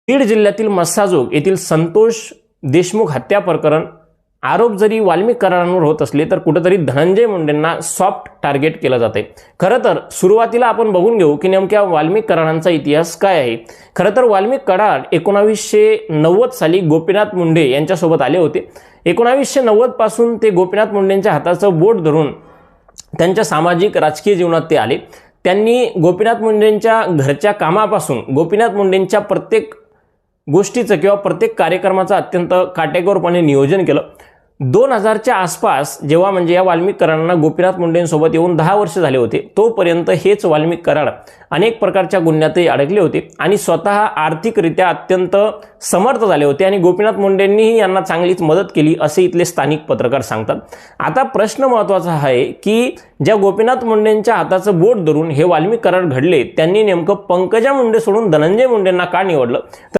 बीड जिल्ह्यातील मस्साजोग येथील संतोष देशमुख हत्या प्रकरण आरोप जरी वाल्मिक करारांवर होत असले तर कुठेतरी धनंजय मुंडेंना सॉफ्ट टार्गेट केलं जाते। खरं तर सुरुवातीला आपण बघून घेऊ की नेमक्या वाल्मिक करारांचा इतिहास काय आहे। खरं तर वाल्मिक करार 1990 साली गोपीनाथ मुंडे यांच्यासोबत आले होते। 1990 पासून ते गोपीनाथ मुंडेंच्या हाताचं बोट धरून त्यांच्या सामाजिक राजकीय जीवनात ते आले। त्यांनी गोपीनाथ मुंडेंच्या घरच्या कामापासून गोपीनाथ मुंडेंच्या प्रत्येक गोष्टीचं किंवा प्रत्येक कार्यक्रमाचं अत्यंत काटेकोरपणे नियोजन केलं। 2000च्या आसपास जेव्हा म्हणजे या वाल्मिक करारांना गोपीनाथ मुंडेंसोबत येऊन 10 वर्ष झाले होते, तोपर्यंत हेच वाल्मिक करार अनेक प्रकारच्या गुन्ह्यातही अडकले होते आणि स्वतः आर्थिकरित्या अत्यंत समर्थ झाले होते आणि गोपीनाथ मुंडेंनीही यांना चांगलीच मदत केली असे इथले स्थानिक पत्रकार सांगतात। आता प्रश्न महत्त्वाचा आहे की ज्या गोपीनाथ मुंडेंच्या हाताचं बोट धरून हे वाल्मिक करार घडले, त्यांनी नेमकं पंकजा मुंडे सोडून धनंजय मुंडेंना का निवडलं।